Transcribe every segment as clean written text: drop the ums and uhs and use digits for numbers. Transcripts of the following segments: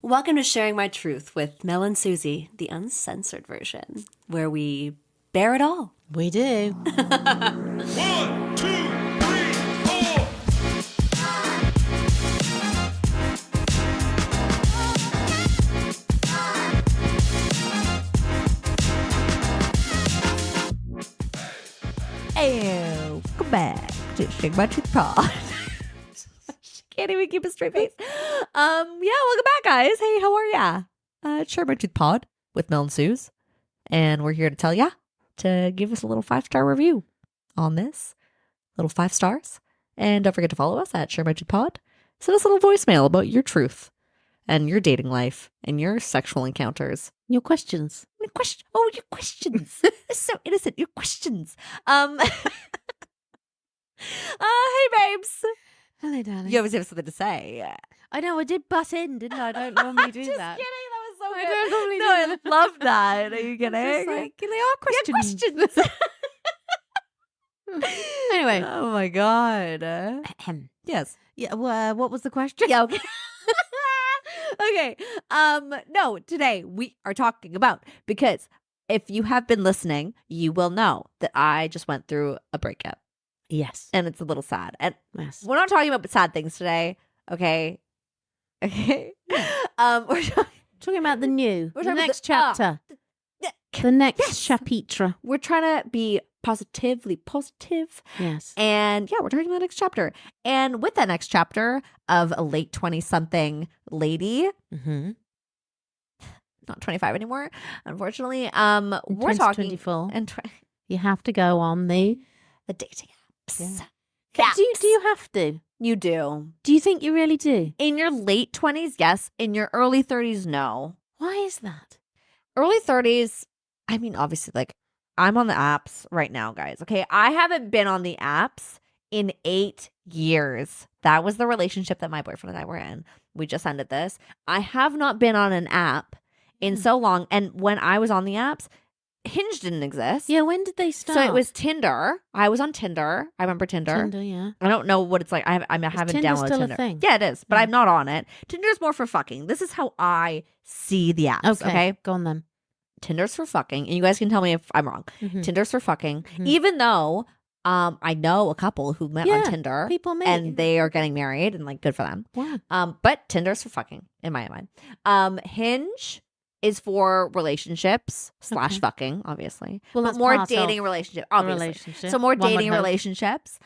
Welcome to Sharing My Truth with Mel and Suzie, the uncensored version, where we bear it all. We do. 1, 2, 3, 4. Hey, welcome back to Shake My Truth Pod. Can't even keep a straight face. Welcome back, guys. Hey, how are ya? Share My Truth Pod with Mel and Suze, and we're here to tell ya to give us a little 5-star review on this, little 5 stars, and don't forget to follow us at Share My Truth Pod. Send us a little voicemail about your truth and your dating life and your sexual encounters. Your questions. Your questions. It's so innocent. Your questions. Hey, babes. Hello, darling. You always have something to say. I know, I did butt in, didn't I? I don't normally do Just that. kidding. That was so I good. don't normally do I that. love that. Are you kidding? It's just like, they are questions. Yeah, questions. Anyway. Oh my God. Yes. Yeah, what was the question? Yeah. Okay. Okay. No, today we are talking about, because if you have been listening, you will know that I just went through a breakup. Yes. And it's a little sad. And Yes. we're not talking about sad things today. Okay. Okay. We're Talking about the new. We're The talking about next the- chapter. the- The next Yes. chapitre. we're trying to be positively positive. Yes. And yeah, we're talking about the next chapter. And with that next chapter of a late 20-something lady, Mm-hmm. not 25 anymore, unfortunately. We're talking 2024. and You have to go on the dating apps. Yeah. Apps. Do you have to? You do. Do you think you really do? In your late 20s, yes. In your early 30s, no. Why is that? Early 30s, I mean, obviously, like, I'm on the apps right now, guys. Okay. I haven't been on the apps in 8 years. That was the relationship that my boyfriend and I were in. We just ended this. I have not been on an app in so long. And when I was on the apps, Hinge didn't exist. Yeah, when did they start? So it was Tinder. I was on Tinder. I remember Tinder. Tinder, yeah. I don't know what it's like. I haven't Tinder downloaded still a Tinder. thing? Yeah, it is, but Yeah. I'm not on it. Tinder's more for fucking. This is how I see the apps. Okay. Go on then. Tinder's for fucking, and you guys can tell me if I'm wrong. Mhm. Tinder's for fucking, Mhm. even though I know a couple who met on Yeah, Tinder People meet. and they are getting married, and like good for them. Wow. But Tinder's for fucking in my mind. Hinge is for relationships / Okay. fucking, obviously. Well, But that's more part dating of relationship, a obviously. relationship. So more One would dating hope. relationships.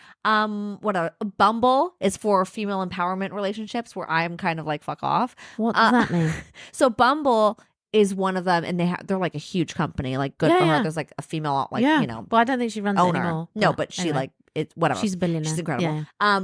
Bumble is for female empowerment relationships, where I'm kind of like fuck off. What does that mean? So Bumble is one of them, and they're like a huge company, like good Yeah, for her. yeah. There's like a female, like yeah. you know, But I don't think she runs it owner. anymore. No, but she anyway. like it's whatever. She's a billionaire. She's incredible. Yeah.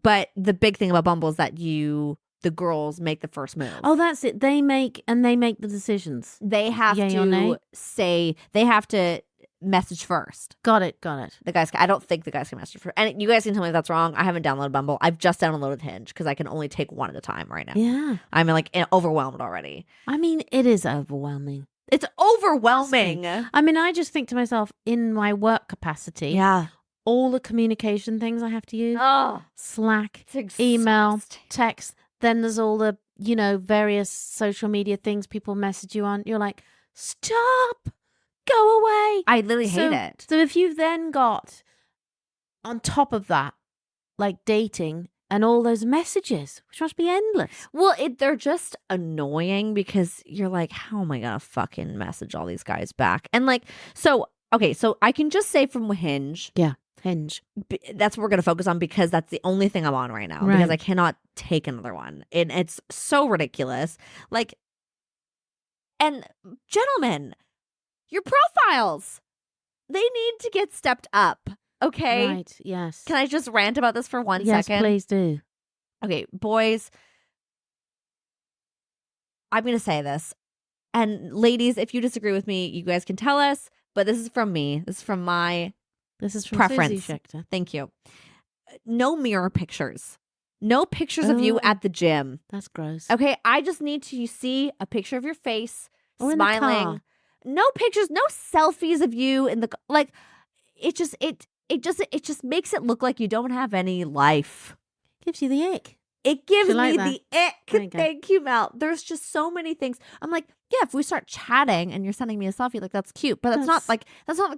But the big thing about Bumble is that the girls make the first move. Oh, that's it. They make the decisions. They have Yay or nay? to say, they have to message first. Got it. The guys, I don't think the guys can message first. And you guys can tell me if that's wrong. I haven't downloaded Bumble. I've just downloaded Hinge because I can only take one at a time right now. Yeah. I'm like overwhelmed already. I mean, it is overwhelming. It's overwhelming. I mean, I just think to myself, in my work capacity, Yeah. all the communication things I have to use, Oh, Slack, it's email, exhausting. text, then there's all the, various social media things people message you on. You're like, stop, go away. I literally hate it. So if you've then got, on top of that, like dating and all those messages, which must be endless. Well, they're just annoying because you're like, how am I gonna fucking message all these guys back? And like, so I can just say from Hinge, Hinge. that's what we're gonna focus on because that's the only thing I'm on right now Right. because I cannot take another one, and it's so ridiculous. Like, and gentlemen, your profiles, they need to get stepped up. Okay, Right, yes. Can I just rant about this for one yes, second? please do. Okay, boys, I'm going to say this. And ladies, if you disagree with me, you guys can tell us. But this is from me. This is from my This is from preference. Suzie Schechter. Thank you. No mirror pictures. No pictures of you Oh. at the gym. That's gross. Okay, I just need to see a picture of your face, Or in the smiling. car. No pictures, no selfies of you in the like. It just makes it look like you don't have any life. Gives you the ick. It gives You like me that? the ick. There you go. Thank you, Mel. There's just so many things. I'm like, yeah, if we start chatting and you're sending me a selfie, like that's cute. But that's not like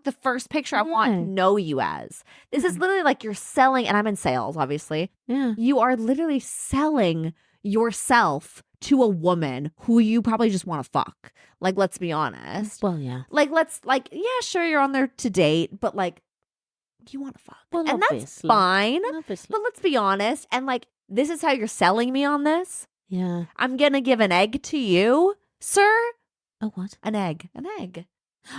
the first picture I want to No. know you as. This is literally like you're selling, and I'm in sales, obviously. Yeah. You are literally selling yourself to a woman who you probably just want to fuck. Like, let's be honest. Well, yeah. Like, yeah, sure, you're on there to date, but like, you want to fuck. Well, and that's obviously. fine. Obviously. But let's be honest. And like, this is how you're selling me on this. Yeah. I'm going to give an egg to you, sir. Oh, what? An egg. An egg.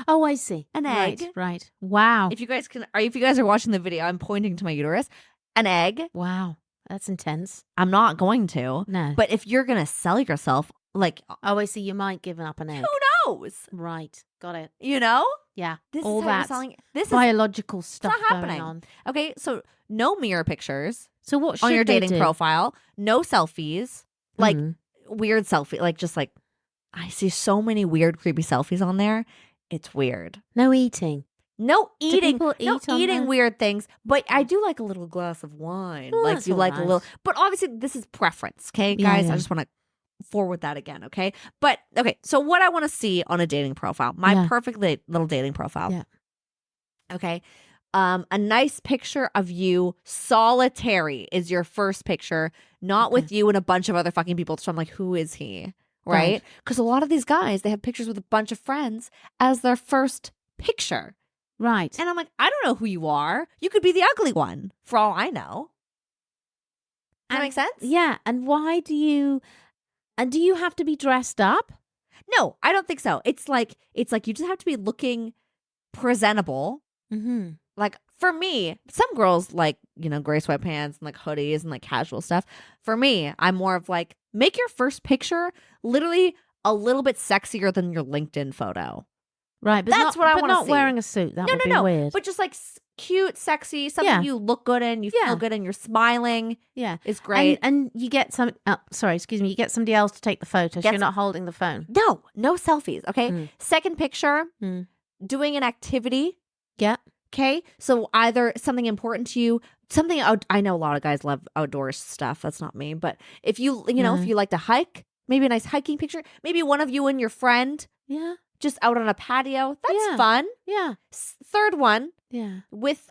Oh, I see. An Right, egg. right. Wow. If you guys are watching the video, I'm pointing to my uterus. An egg. Wow. That's intense. I'm not going to. No. But if you're going to sell yourself, like, Oh, I see. You might give up an egg. who knows? Right. Got it. You know? Yeah. This All is how you're that selling. This is biological stuff not going happening. on. okay. So no mirror pictures So what should on your they dating do? profile. No selfies. Like Mhm. weird selfie. Like just like I see so many weird, creepy selfies on there. It's weird. No eating. No Do eating. people No eat on eating there? weird things. But I do like a little glass of wine. Well, like that's you all like a little. nice. But obviously this is preference. Okay, Yeah, guys. yeah. I just want to forward that again. Okay. But okay. So what I want to see on a dating profile, my Yeah. perfect little dating profile. Yeah. Okay. A nice picture of you solitary is your first picture, not with you and a bunch of other fucking people. So I'm like, who is he? Right? Right. Because a lot of these guys, they have pictures with a bunch of friends as their first picture. Right. And I'm like, I don't know who you are. You could be the ugly one for all I know. Does that make sense? Yeah. And why do you? And do you have to be dressed up? No, I don't think so. It's like you just have to be looking presentable. Mm-hmm. Like for me, some girls like, gray sweatpants and like hoodies and like casual stuff. For me, I'm more of like, make your first picture literally a little bit sexier than your LinkedIn photo. Right. But That's not, what I but wanna not see. wearing a suit. That No, would no, be no. weird. But just like cute, sexy, something Yeah. you look good in, you Yeah. feel good in, you're smiling yeah. is great. And you get some. Sorry, excuse me. You get somebody else to take the photo. So Get you're not holding the phone. No selfies. Okay. Mm. Second picture, Mm. doing an activity. Yeah. Okay. So either something important to you, something I know a lot of guys love outdoor stuff. That's not me. But if you, if you like to hike, maybe a nice hiking picture, maybe one of you and your friend Yeah. just out on a patio. That's Yeah. fun. Yeah. Third one Yeah. with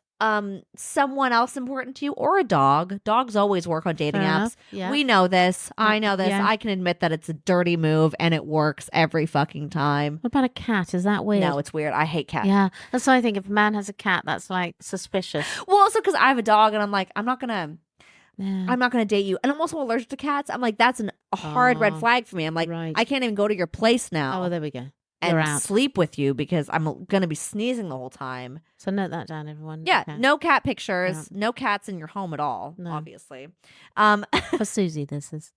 someone else important to you or a dog. Dogs always work on dating Fair apps. enough. Yeah. We know this. I know this. Yeah. I can admit that it's a dirty move and it works every fucking time. What about a cat? Is that weird? No, it's weird. I hate cats. Yeah. That's why I think if a man has a cat, that's like suspicious. Well, also because I have a dog and I'm like, I'm not gonna Yeah. date you. And I'm also allergic to cats. I'm like, that's a hard red Oh, flag for me. I'm like, right. I can't even go to your place now Oh, well, there we go. and You're out. sleep with you because I'm gonna be sneezing the whole time. So note that down, everyone. Yeah, Okay. no cat pictures, no cats in your home at all, No. obviously. For Susie, this is.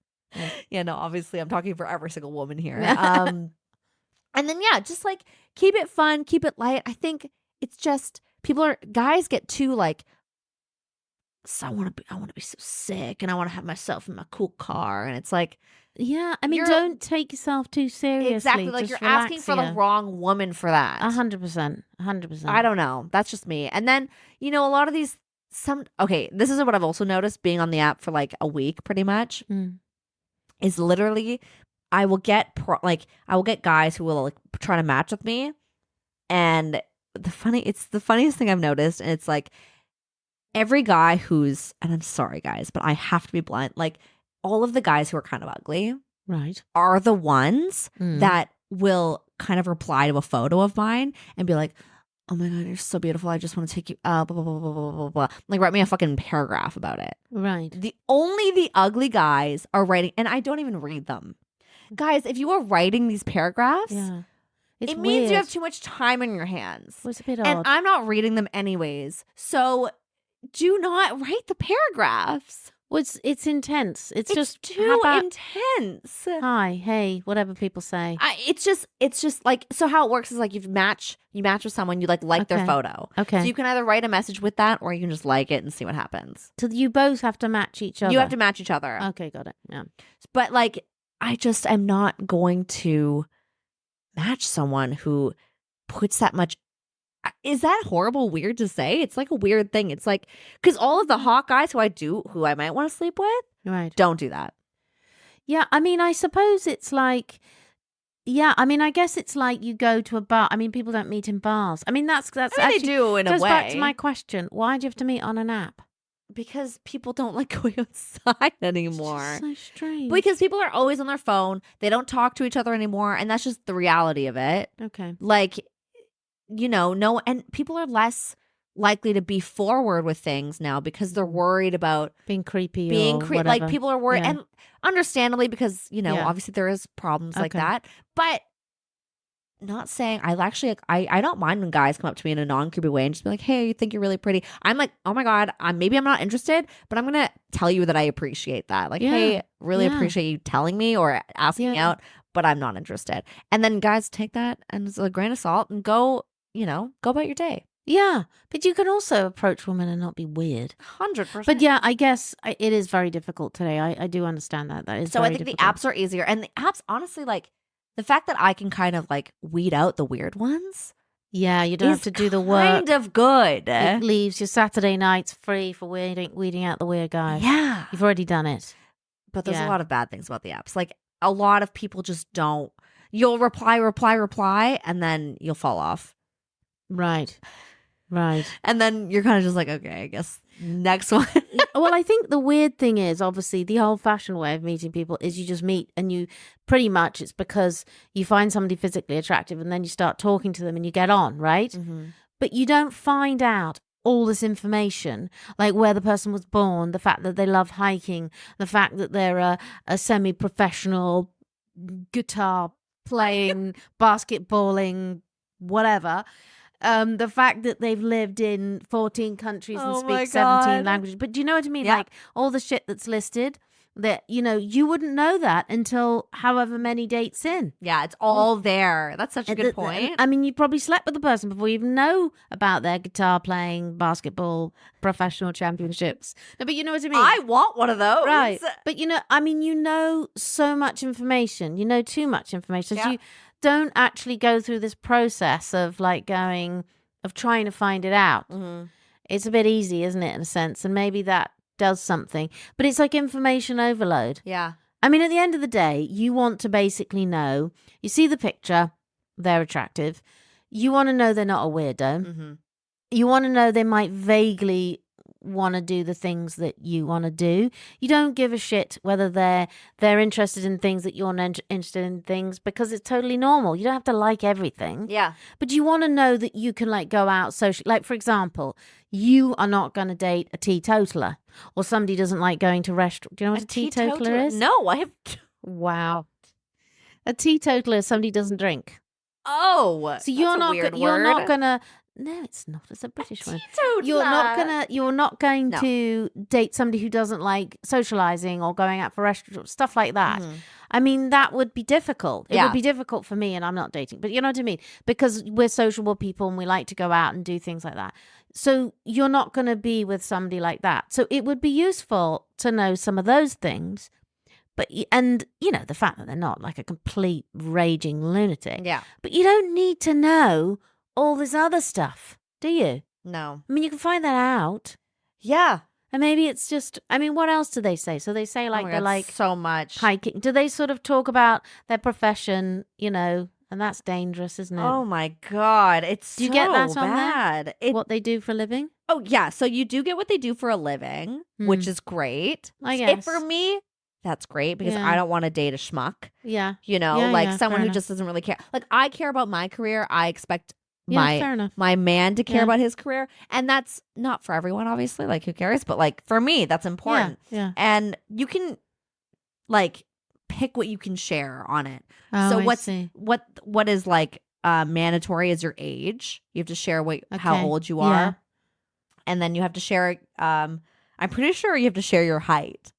Yeah, no, obviously I'm talking for every single woman here. Yeah. And then yeah, just like keep it fun, keep it light. I think it's just guys get too like, so I want to be so sick and I want to have myself in my cool car, and it's like Yeah. I mean, You're- don't take yourself too seriously. exactly like Just you're asking relax for the here. wrong woman for that. 100%. 100%. I don't know. That's just me. And then, a lot of these this is what I've also noticed being on the app for like a week pretty much Mm. is literally I will get guys who will like try to match with me, and it's the funniest thing I've noticed, and it's like every guy who's, and I'm sorry guys, but I have to be blunt, like all of the guys who are kind of ugly Right. are the ones Mm. that will kind of reply to a photo of mine and be like, oh my God, you're so beautiful. I just want to take you out, blah, blah, blah, blah, blah, blah. Like, write me a fucking paragraph about it. Right. Only the ugly guys are writing, and I don't even read them. Guys, if you are writing these paragraphs, Yeah. It's it means weird. you have too much time in your hands. Well, it's a bit And odd. I'm not reading them anyways. So do not write the paragraphs. Well, it's intense. It's just too how about, intense. hi, hey, whatever people say. It's just like, so how it works is like you match with someone, you like their Okay. photo. Okay. So you can either write a message with that or you can just like it and see what happens. So you both have to match each other. You have to match each other. Okay, got it. Yeah. But like, I just am not going to match someone who puts that much. Is that horrible, weird to say? It's like a weird thing. It's like, because all of the hot guys who I might want to sleep with, Right. Don't do that. Yeah, I mean, I suppose it's like, yeah, I mean, I guess it's like you go to a bar. I mean, people don't meet in bars. I mean, that's I mean, actually they do in a goes way. back to my question. Why do you have to meet on an app? Because people don't like going outside It's anymore. just so strange. Because people are always on their phone. They don't talk to each other anymore. And that's just the reality of it. Okay. Like, no, and people are less likely to be forward with things now because they're worried about Being creepy being or like whatever. people are worried, Yeah. and understandably because Yeah. obviously there is problems like Okay. that, but not saying I actually I don't mind when guys come up to me in a non-creepy way and just be like, hey, you think you're really pretty. I'm like, oh my god, maybe I'm not interested, but I'm gonna tell you that I appreciate that. Like, Yeah. hey, really Yeah. appreciate you telling me or asking me Yeah. out, but I'm not interested. And then guys take that and it's a grain of salt and go about your day. Yeah, but you can also approach women and not be weird. 100%. But yeah, I guess it is very difficult today. I do understand that. That is So I very think difficult. the apps are easier, and the apps honestly, like the fact that I can kind of like weed out the weird ones. Yeah, you don't have is to do the work. Kind of good. It leaves your Saturday nights free for weeding out the weird guys. Yeah. You've already done it. But there's Yeah. a lot of bad things about the apps. Like a lot of people just don't. You'll reply, and then you'll fall off. Right. Right. And then you're kind of just like, okay, I guess next one. Well, I think the weird thing is obviously the old fashioned way of meeting people is you just meet and you pretty much it's because you find somebody physically attractive and then you start talking to them and you get on, right? But you don't find out all this information, like where the person was born, the fact that they love hiking, the fact that they're a semi-professional guitar playing, basketballing, whatever. The fact that they've lived in 14 countries and Oh my speak 17 God. languages. But do you know what I mean? Yeah. Like all the shit that's listed that, you wouldn't know that until however many dates in. Yeah, it's all there. That's such a good point. I mean, you probably slept with the person before you even know about their guitar playing, basketball, professional championships. No, but you know what I mean? I want one of those. Right. But I mean, you know so much information. You know too much information. So Yeah. you don't actually go through this process of trying to find it out. It's a bit easy, isn't it, in a sense? And maybe that does something. But it's like information overload. Yeah. I mean, at the end of the day, you want to basically know, you see the picture, they're attractive. You want to know they're not a weirdo. You want to know they might vaguely want to do the things that you want to do. You don't give a shit whether they're interested in things that you're not interested in things because it's totally normal. You don't have to like everything. Yeah. But you want to know that you can go out socially. Like, for example, you are not going to date a teetotaler or somebody doesn't like going to restaurant. Do you know what a teetotaler is? No, I have. Wow. A teetotaler is somebody who doesn't drink. Oh, So you're that's a not weird you're not word. gonna. No, it's not. It's a British one. Teetotaler. You're not going No. to date somebody who doesn't like socializing or going out for restaurants, stuff like that. I mean, that would be difficult. It Yeah. would be difficult for me, and I'm not dating. But you know what I mean? Because we're sociable people and we like to go out and do things like that. So you're not going to be with somebody like that. So it would be useful to know some of those things. But the fact that they're not like a complete raging lunatic. Yeah. But you don't need to know all this other stuff, do you? No. I mean, you can find that out. Yeah. And maybe it's just, I mean, what else do they say? So they say like Oh my they're God, like so much. hiking. Do they sort of talk about their profession, and that's dangerous, isn't it? Oh my God, it's Do you so get that on there? bad. What they do for a living? Oh yeah, so you do get what they do for a living, which is great. I If guess. for me, that's great because Yeah. I don't want to date a schmuck. Yeah. Someone fair who enough. just doesn't really care. Like I care about my career. I expect Yeah, fair enough. my man to care Yeah. about his career, and that's not for everyone, obviously. Like who cares? But like for me, that's important. Yeah. And you can like pick what you can share on it. Oh, So I what's see. what is like mandatory is your age. You have to share how Okay. old you are, Yeah. and then you have to share. I'm pretty sure you have to share your height.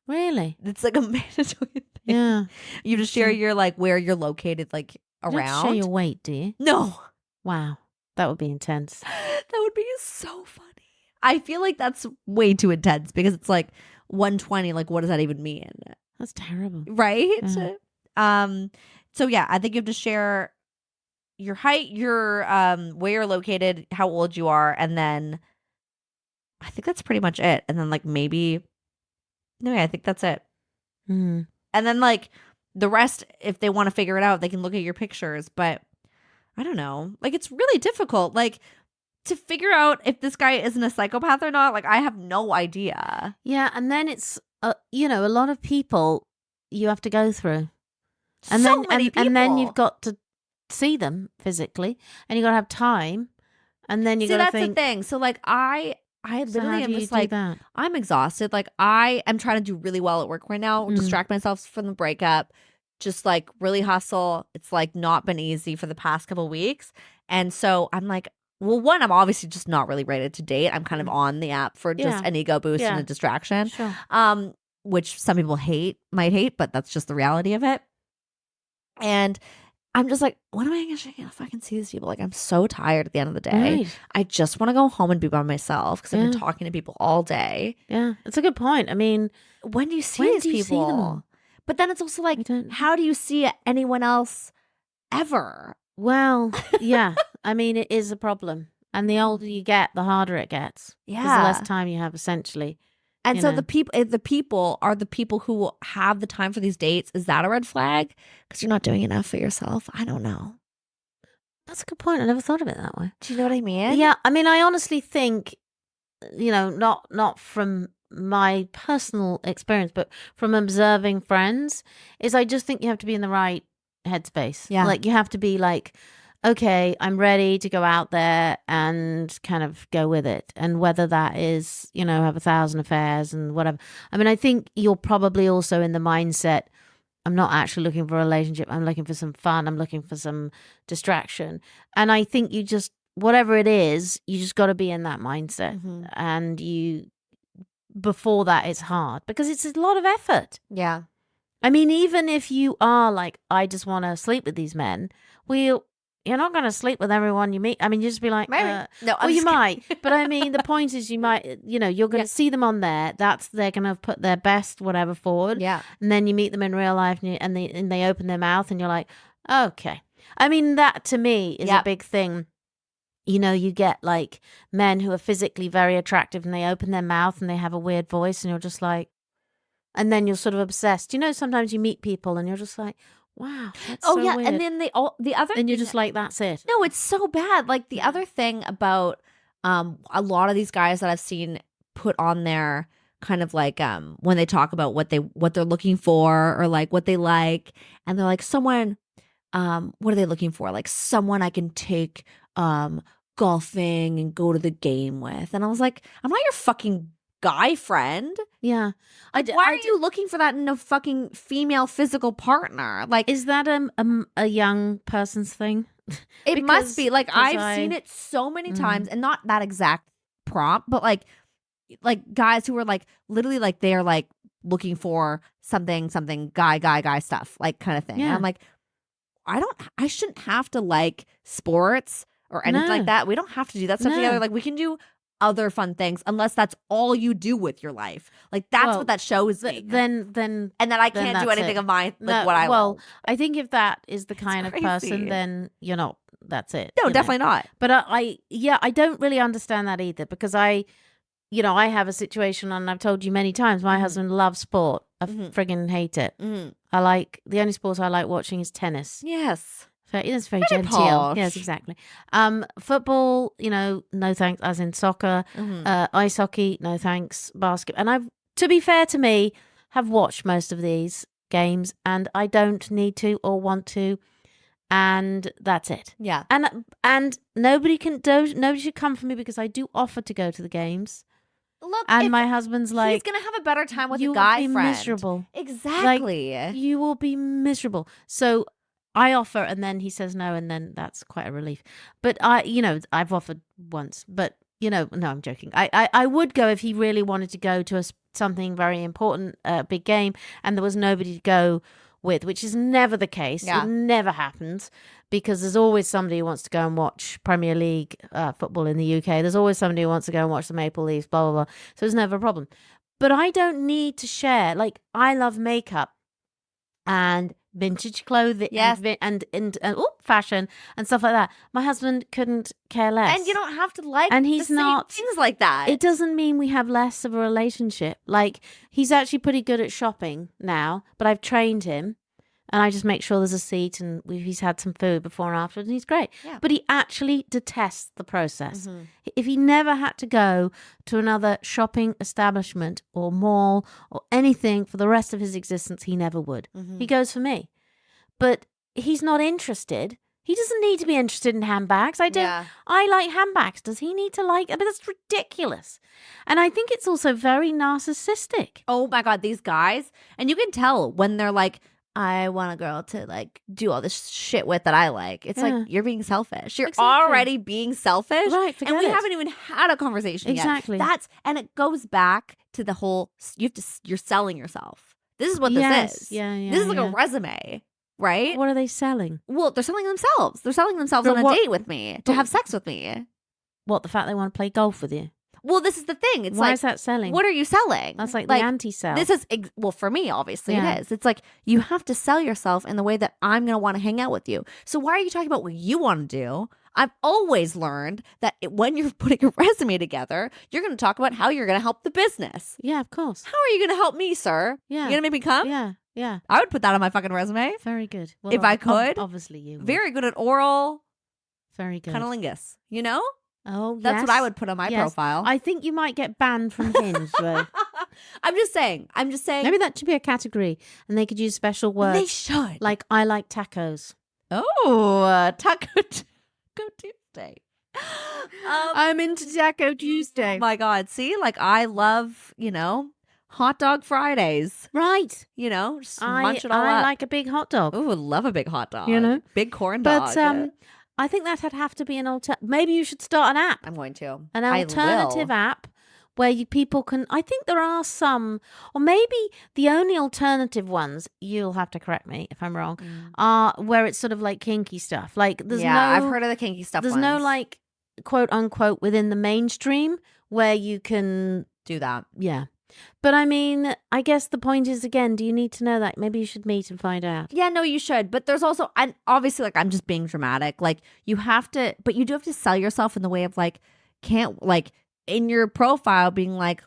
Really? It's like a mandatory thing. Yeah. You just share your like where you're located, like You don't around. share your weight, do you? No, Wow. That would be intense. that would be so funny. I feel like that's way too intense because it's like 120. Like, what does that even mean? That's terrible. Right? Yeah. So yeah, I think you have to share your height, your where you're located, how old you are, and then I think that's pretty much it. And then like maybe No, I think that's it. Mm. And then like the rest, if they want to figure it out, they can look at your pictures. But I don't know. Like it's really difficult. Like to figure out if this guy isn't a psychopath or not. Like I have no idea. Yeah, and then it's a lot of people you have to go through, and So then many people. and then you've got to see them physically, and you got to have time, and then you See, got to that's think. the thing. So like I So how literally am do you just do like that? I'm exhausted. Like I am trying to do really well at work right now. Mm. Distract myself from the breakup. Just like really hustle. It's like not been easy for the past couple weeks. And so I'm like, well, one, I'm obviously just not really ready to date. I'm kind of on the app for just Yeah. an ego boost and Yeah. a distraction. Sure. Which some people might hate, but that's just the reality of it. And I'm just like, when am I actually gonna fucking see these people? Like, I'm so tired at the end of the day. Right. I just want to go home and be by myself because I've been Yeah. talking to people all day. Yeah, it's a good point. I mean, When do you see When these do you see them people? all? But then it's also I like, don't. how do you see anyone else ever? Well, yeah. I mean, it is a problem, and the older you get, the harder it gets. 'Cause the less time you have, essentially. And you so know. the people are the people who will have the time for these dates. Is that a red flag? Because you're not doing enough for yourself. I don't know. That's a good point. I never thought of it that way. Do you know what I mean? Yeah, I mean, I honestly think, not from my personal experience, but from observing friends, is I just think you have to be in the right headspace. Yeah. Like you have to be like, okay, I'm ready to go out there and kind of go with it. And whether that is, have 1,000 affairs and whatever. I mean, I think you're probably also in the mindset, I'm not actually looking for a relationship. I'm looking for some fun. I'm looking for some distraction. And I think you just, whatever it is, you just got to be in that mindset. Mhm. And before that, it's hard because it's a lot of effort. Yeah. I mean, even if you are like, I just want to sleep with these men, well, you're not going to sleep with everyone you meet. I mean, you just be like, Maybe. No, well, you might. But I mean, the point is you might, you're going to see them on there. They're going to put their best whatever forward. Yeah. And then you meet them in real life and they open their mouth and you're like, okay. I mean, that to me is a big thing. You get like men who are physically very attractive and they open their mouth and they have a weird voice and you're just like, and then you're sort of obsessed. Sometimes you meet people and you're just like, wow. That's so weird. And then the other and you're thing just like, that's it. no, it's so bad. Like the other thing about a lot of these guys that I've seen put on there kind of like when they talk about what they're looking for or like what they like, and they're like, someone what are they looking for? Like someone I can take golfing and go to the game with. And I was like, I'm not your fucking guy friend. Yeah. Why are you looking for that in a fucking female physical partner? Like, Is that a young person's thing? it must be. Like, because I've seen it so many times, and not that exact prompt, but like guys who are like literally like they're like looking for something guy stuff, like kind of thing. And Yeah. I'm like, I shouldn't have to like sports or anything No. like that. We don't have to do that stuff No. together. Like we can do other fun things unless that's all you do with your life. Like that's Well, what that shows me. Then and then I then can't do that's anything it. of mine like No, what I well, love. I think if that is the kind of crazy. person, then you're not. That's it. No, definitely not. But I don't really understand that either because I have a situation, and I've told you many times, my husband loves sport. I friggin' hate it. Mhm. The only sport I like watching is tennis. Yes. It's very Very genteel. posh. Yes, exactly. Football, no thanks. As in soccer, ice hockey, no thanks. Basket, and to be fair to me, have watched most of these games, and I don't need to or want to, and that's it. Yeah. And nobody should come for me because I do offer to go to the games, Look, and if my husband's like, he's gonna have a better time with you a guy will be friend. miserable. Exactly. You will be miserable. So I offer, and then he says no, and then that's quite a relief. But I've offered once, but no, I'm joking. I would go if he really wanted to go to something very important, big game, and there was nobody to go with, which is never the case. Yeah. It never happens because there's always somebody who wants to go and watch Premier League football in the UK. There's always somebody who wants to go and watch the Maple Leafs, blah, blah, blah. So it's never a problem. But I don't need to share. Like, I love makeup, and vintage clothing Yes. and fashion and stuff like that. My husband couldn't care less. And you don't have to like And he's the same not- things like that. It doesn't mean we have less of a relationship. Like, he's actually pretty good at shopping now, but I've trained him. And I just make sure there's a seat and he's had some food before and after, and he's great. Yeah. But he actually detests the process. Mhm. If he never had to go to another shopping establishment or mall or anything for the rest of his existence, he never would. Mhm. He goes for me. But he's not interested. He doesn't need to be interested in handbags. Yeah. I like handbags. Does he need to like? I mean, that's ridiculous. And I think it's also very narcissistic. Oh my God, these guys. And you can tell when they're like, I want a girl to like do all this shit with that I like. It's Yeah. like you're being selfish. You're Exactly. already being selfish. Right, And forget we it. haven't even had a conversation Exactly. yet. And it goes back to the whole you're selling yourself. This is what this Yes. is. Yeah, yeah, This is like yeah. a resume, right? What are they selling? Well, they're selling themselves. They're selling themselves But on a what- date with me to have sex with me. What, the fact they want to play golf with you? Well, this is the thing. It's Why like, is that selling? what are you selling? That's like the anti-sell. This is well for me, obviously Yeah. it is. It's like you have to sell yourself in the way that I'm going to want to hang out with you. So why are you talking about what you want to do? I've always learned that when you're putting a resume together, you're going to talk about how you're going to help the business. Yeah, of course. How are you going to help me, sir? Yeah. You going to make me come? Yeah, yeah. I would put that on my fucking resume. Very good. If I could, obviously you would. Very good at oral Very good. cunnilingus. You know, Oh, that's what I yes. would put on my Yes. profile. I think you might get banned from Hinge, though. I'm just saying. Maybe that should be a category, and they could use special words. They should. Like, I like tacos. Taco Tuesday. I'm into Taco Tuesday. My God. See, like I love, hot dog Fridays. Right. Just munch it all I up. like a big hot dog. Ooh, love a big hot dog. You know? Big corn dog. But I think that'd have to be an alternative. Maybe you should start an app. I'm going to. An I alternative will. app where people can. I think there are some, or maybe the only alternative ones, you'll have to correct me if I'm wrong, are where it's sort of like kinky stuff. Like there's I've heard of the kinky stuff. There's no ones. like quote unquote within the mainstream where you can. do that. Yeah. But I mean, I guess the point is, again, do you need to know that? Maybe you should meet and find out. Yeah, no, you should. But there's also, and obviously, like I'm just being dramatic. Like you have to, but you do have to sell yourself in the way of like, can't like in your profile being like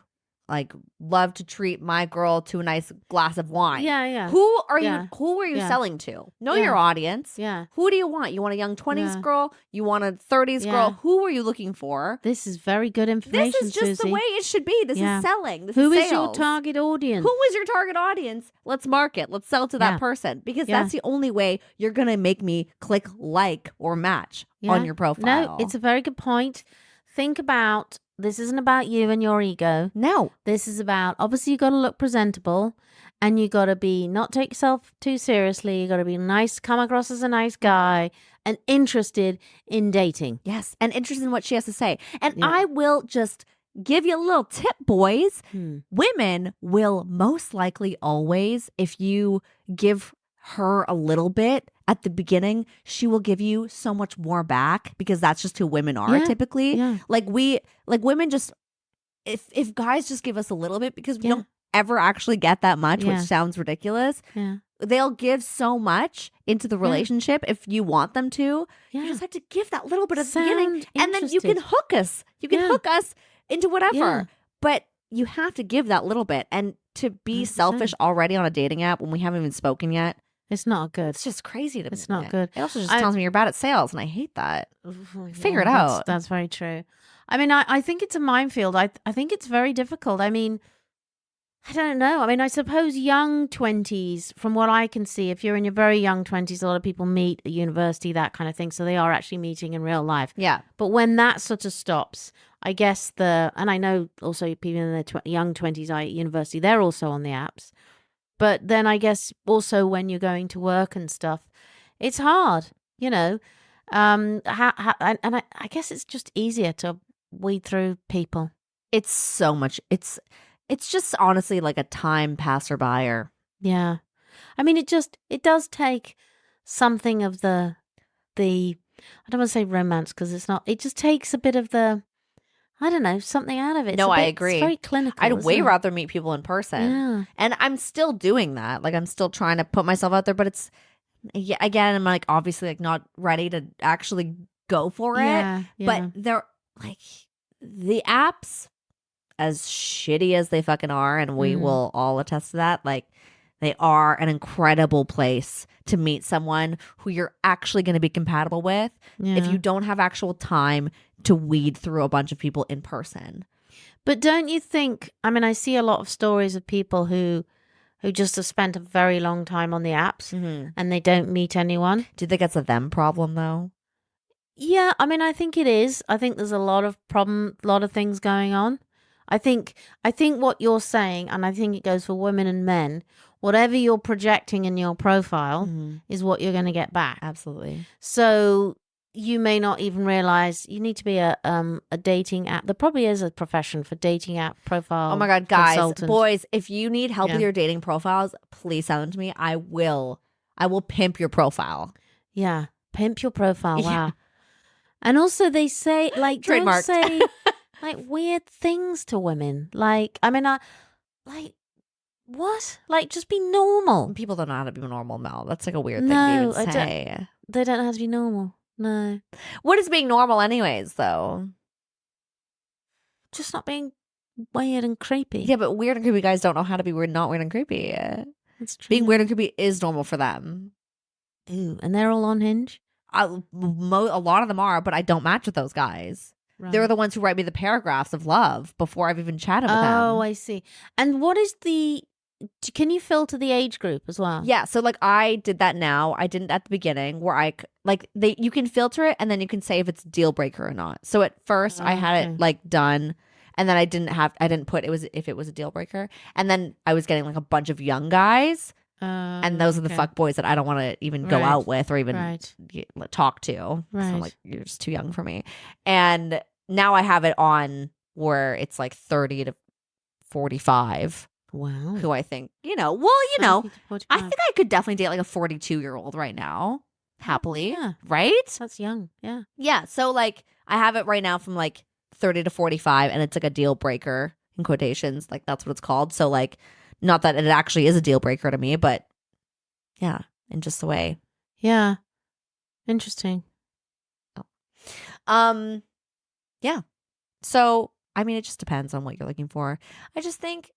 love to treat my girl to a nice glass of wine. Yeah, yeah. Who are Yeah. you? Who are you Yeah. selling to? Know Yeah. your audience. Yeah. Who do you want? You want a young 20s Yeah. girl? You want a 30s Yeah. girl? Who are you looking for? This is very good information, This is just the Suzie. way it should be. This Yeah. is selling. This Who is is your sales. target audience? Who is your target audience? Let's market. Let's sell to that Yeah. person because Yeah. that's the only way you're going to make me click like or match on Yeah. your profile. No, it's a very good point. Think about this isn't about you and your ego. No. This is about obviously you got to look presentable and you got to be not take yourself too seriously. You got to be nice, come across as a nice guy and interested in dating. Yes. And interested in what she has to say. And Yeah. I will just give you a little tip, boys. Hmm. Women will most likely always, if you give her a little bit at the beginning, she will give you so much more back because that's just who women are Yeah. typically. Yeah. Like women just, if guys just give us a little bit because we Yeah. don't ever actually get that much, Yeah. which sounds ridiculous. Yeah. They'll give so much into the relationship if you want them to. Yeah. You just have to give that little bit at the Sound beginning, and then you can interested. hook us. You can Yeah. hook us into whatever. Yeah. But you have to give that little bit, and to be 100%. selfish already on a dating app when we haven't even spoken yet, It's not good. it's just crazy to me. It's not good. It also just I- tells me you're bad at sales, and I hate that. Figure it That's- out. That's very true. I mean, I think it's a minefield. I think it's very difficult. I mean, I don't know. I mean, I suppose young 20s, from what I can see, if you're in your very young 20s, a lot of people meet at university, that kind of thing. So they are actually meeting in real life. Yeah. But when that sort of stops, I guess and I know also people in their young 20s at university, they're also on the apps. But then I guess also when you're going to work and stuff, it's hard, you know. And I guess it's just easier to weed through people. It's so much. It's just honestly like a time passerby. Yeah. I mean, it does take something of the I don't want to say romance because it's not, it just takes a bit of the I don't know, something out of it. No, It's a I bit- agree. It's very clinical. I'd way isn't it? rather meet people in person. Yeah. And I'm still doing that. Like, I'm still trying to put myself out there, but it's, yeah, again, I'm like, obviously, like, not ready to actually go for it. Yeah. But they're like, the apps, as shitty as they fucking are, and we will all attest to that, like, they are an incredible place to meet someone who you're actually going to be compatible with if you don't have actual time to weed through a bunch of people in person. But don't you think, I mean, I see a lot of stories of people who just have spent a very long time on the apps and they don't meet anyone. Do you think it's a them problem, though? Yeah, I mean, I think it is. I think there's a lot of things going on. I think what you're saying, and I think it goes for women and men, whatever you're projecting in your profile is what you're going to get back. Absolutely. So you may not even realize you need to be a dating app. There probably is a profession for dating app profile. Oh my God, guys, consultant. boys, if you need help with your dating profiles, please send them to me. I will pimp your profile. Yeah, pimp your profile. Wow. Yeah. And also they say, like, don't Trademarked. say like weird things to women. Like, I mean, like, what? Like, just be normal. People don't know how to be normal, Mel. That's like a weird No, thing to even I say. They don't know how to be normal. No. What is being normal anyways, though? Just not being weird and creepy. Yeah, but weird and creepy guys don't know how to be weird, not weird and creepy. That's true. Being weird and creepy is normal for them. Ooh, and they're all on Hinge? A lot of them are, but I don't match with those guys. Right. They're the ones who write me the paragraphs of love before I've even chatted with them. Oh, I see. And what is can you filter the age group as well? Yeah, so like I did that now. I didn't at the beginning where you can filter it and then you can say if it's deal breaker or not. So at first I had it like done and then I didn't put if it was a deal breaker. And then I was getting like a bunch of young guys and those are the fuck boys that I don't want to even go out with or even talk to. So I'm like, you're just too young for me. And now I have it on where it's like 30 to 45. Wow. Who I think, I think I could definitely date like a 42-year-old right now. Happily. Yeah. Right? That's young. Yeah. Yeah. So like I have it right now from like 30 to 45 and it's like a deal breaker in quotations. Like that's what it's called. So like not that it actually is a deal breaker to me, but yeah, in just the way. Yeah. Interesting. Yeah. So I mean it just depends on what you're looking for. I just think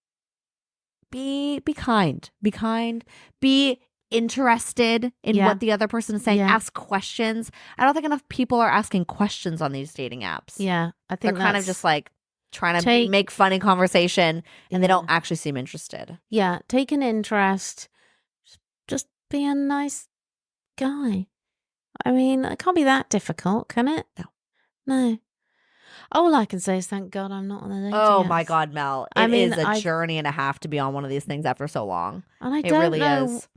be kind. Be kind. Be interested in what the other person is saying. Yeah. Ask questions. I don't think enough people are asking questions on these dating apps. Yeah. I think they're kind of just like trying to make funny conversation and they don't actually seem interested. Yeah. Take an interest. Just be a nice guy. I mean, it can't be that difficult, can it? No. All I can say is thank God I'm not on the dating Oh apps. my God, Mel. It is a journey and a half to be on one of these things after so long. And I it don't really know. is.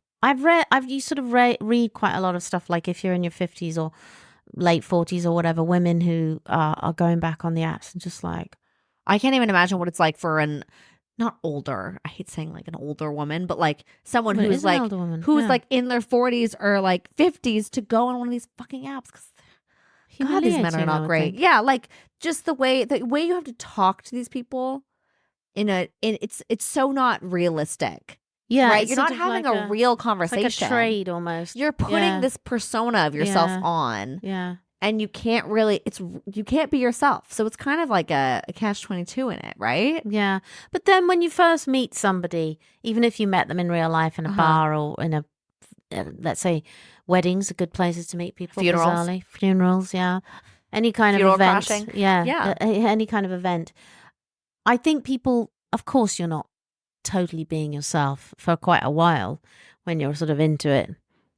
You sort of read quite a lot of stuff, like if you're in your 50s or late 40s or whatever, women who are going back on the apps and just like. I can't even imagine what it's like for not older. I hate saying like an older woman, but like someone But it who's is an like older woman, who's yeah. like in their 40s or like 50s to go on one of these fucking apps because God, these men are Humiliating, I not would great. think. Yeah, like just the way you have to talk to these people it's so not realistic. Yeah, right. it's You're not sort of having like a real conversation. It's like a trade almost. You're putting this persona of yourself on. Yeah. And you can't really you can't be yourself. So it's kind of like a catch-22 in it, right? Yeah. But then when you first meet somebody, even if you met them in real life in a bar or in a let's say weddings are good places to meet people. Funerals, yeah. Any kind Funeral of event. crashing. Yeah. Any kind of event. I think people, of course you're not totally being yourself for quite a while when you're sort of into it,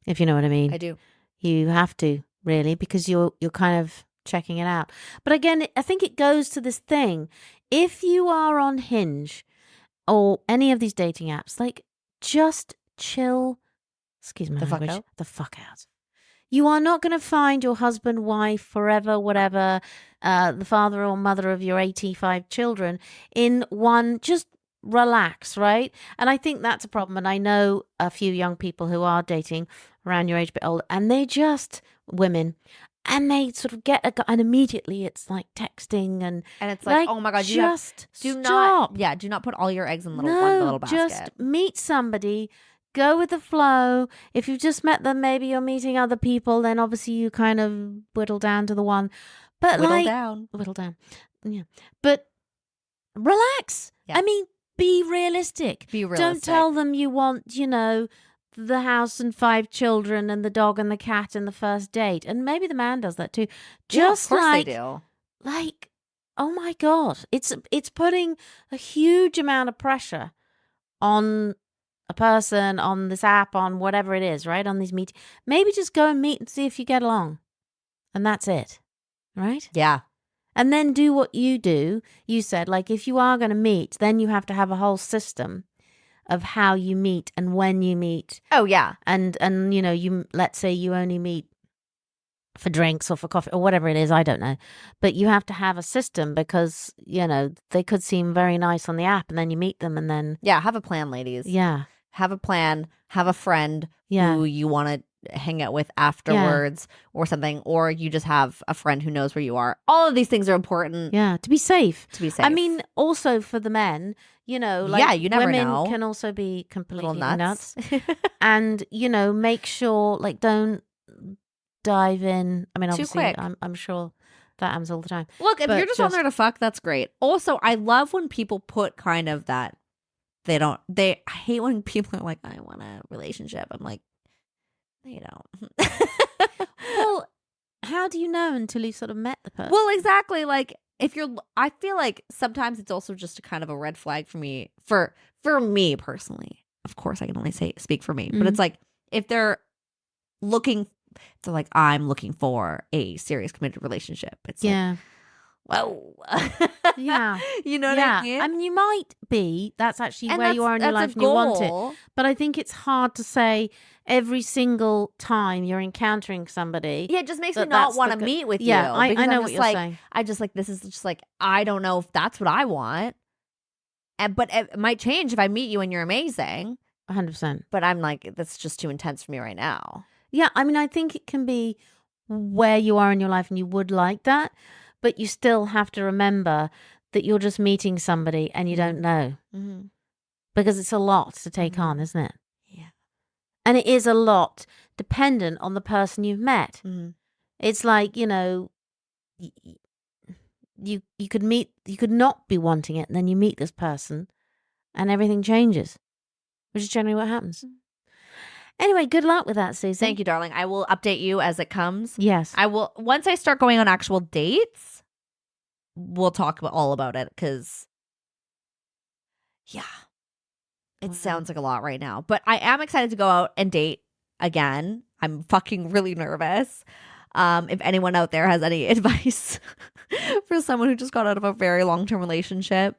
if you know what I mean. I do. You have to, really, because you're kind of checking it out. But again, I think it goes to this thing. If you are on Hinge or any of these dating apps, like just chill. Excuse my language. The fuck out. You are not going to find your husband, wife, forever, whatever, the father or mother of your 85 children in one. Just relax, right? And I think that's a problem. And I know a few young people who are dating around your age, a bit older, and they just, women, And they sort of get a guy, and immediately it's like texting and it's like, oh my God, you have, just do stop. not, do not put all your eggs in one No, little basket. just meet somebody, go with the flow. If you've just met them, maybe you're meeting other people, then obviously you kind of whittle down to the one. But whittle down. Yeah. But relax. Yeah. I mean, be realistic. Don't tell them you want, the house and 5 children and the dog and the cat and the first date. And maybe the man does that too. Just of course like, they do. Like, oh my God, it's putting a huge amount of pressure on a person, on this app, on whatever it is, right? On these meetings. Maybe just go and meet and see if you get along. And that's it, right? Yeah. And then do what you do. You said, like, if you are going to meet, then you have to have a whole system of how you meet and when you meet. Oh, yeah. And you let's say you only meet for drinks or for coffee or whatever it is, I don't know. But you have to have a system because, they could seem very nice on the app and then you meet them and then... Yeah, have a plan, ladies. Yeah. Have a plan. Have a friend who you want to hang out with afterwards or something. Or you just have a friend who knows where you are. All of these things are important. Yeah, to be safe. I mean, also for the men, you never women know. Can also be completely nuts. And, make sure, like, don't dive in. I mean, obviously, quick. I'm sure that happens all the time. Look, if you're just on there to fuck, that's great. Also, I love when people put kind of that I hate when people are like, I want a relationship. I'm like, they don't. Well, how do you know until you sort of met the person? Well, exactly. Like, I feel like sometimes it's also just a kind of a red flag for me, for me personally. Of course, I can only speak for me, but it's like, if they're like, I'm looking for a serious committed relationship. It's like, whoa. Yeah. You know what I mean? I mean, you might be. That's actually And where you are in your life and you want it. But I think it's hard to say every single time you're encountering somebody. Yeah, it just makes me not want to meet with you. Yeah, I know what you're saying. I just like, this is just like, I don't know if that's what I want. But it might change if I meet you and you're amazing. 100%. But I'm like, that's just too intense for me right now. Yeah, I mean, I think it can be where you are in your life and you would like that. But you still have to remember that you're just meeting somebody and you don't know. Mm-hmm. Because it's a lot to take on, isn't it? Yeah. And it is a lot dependent on the person you've met. Mm-hmm. It's like, you could not be wanting it and then you meet this person and everything changes, which is generally what happens. Anyway, good luck with that, Susie. Thank you, darling. I will update you as it comes. Yes. I will. Once I start going on actual dates, we'll talk all about it because, it sounds like a lot right now. But I am excited to go out and date again. I'm fucking really nervous. If anyone out there has any advice for someone who just got out of a very long-term relationship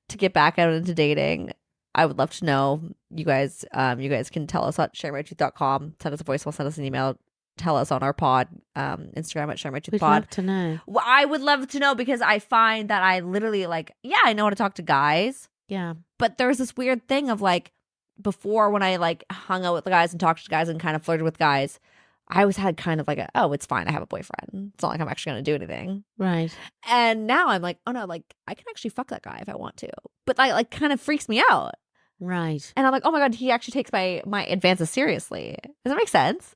to get back out into dating, I would love to know. You guys can tell us at sharemytruth.com. Send us a voicemail, send us an email, tell us on our pod, Instagram at sharemytruthpod. We'd love to know. Well, I would love to know because I find that I literally I know how to talk to guys. Yeah. But there's this weird thing of like, before when I like hung out with the guys and talked to guys and kind of flirted with guys, I always had kind of like it's fine, I have a boyfriend. It's not like I'm actually going to do anything. Right. And now I'm like, oh no, like I can actually fuck that guy if I want to. But that like kind of freaks me out. Right. And I'm like, oh my God, he actually takes my advances seriously. Does that make sense?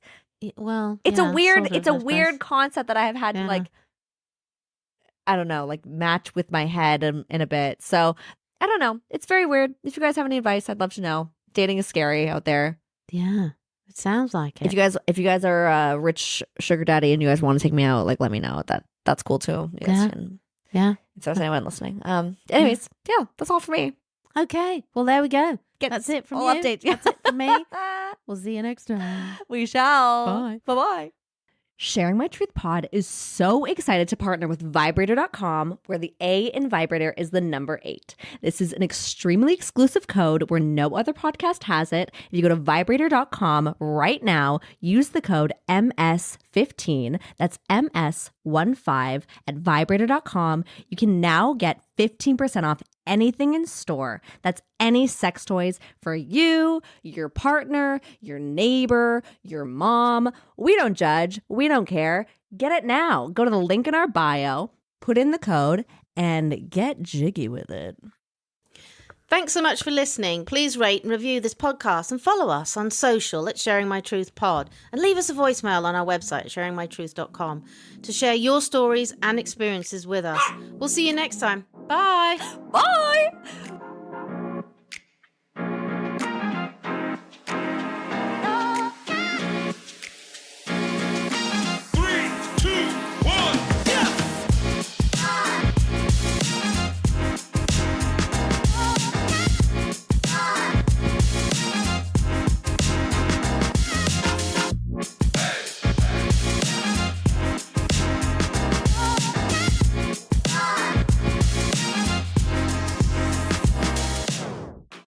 Well, it's yeah, a weird, sort of, it's a weird concept that I have had to like, I don't know, like match with my head in a bit. So I don't know. It's very weird. If you guys have any advice, I'd love to know. Dating is scary out there. Yeah. It sounds like it. If you guys are a rich sugar daddy and you guys want to take me out, like let me know. That's cool too. You guys can, if there's anyone listening. Anyways, that's all for me. Okay. Well, there we go. That's it from you. Update. That's it from me. We'll see you next time. We shall. Bye. Bye-bye. Sharing My Truth Pod is so excited to partner with Vibrator.com, where the A in vibrator is the number 8. This is an extremely exclusive code where no other podcast has it. If you go to Vibrator.com right now, use the code MS15, that's MS15 at Vibrator.com. You can now get 15% off anything in store. That's any sex toys for you, your partner, your neighbor, your mom. We don't judge. We don't care. Get it now. Go to the link in our bio, put in the code, and get jiggy with it. Thanks so much for listening. Please rate and review this podcast and follow us on social at Sharing My Truth Pod. And leave us a voicemail on our website, sharingmytruth.com, to share your stories and experiences with us. We'll see you next time. Bye. Bye.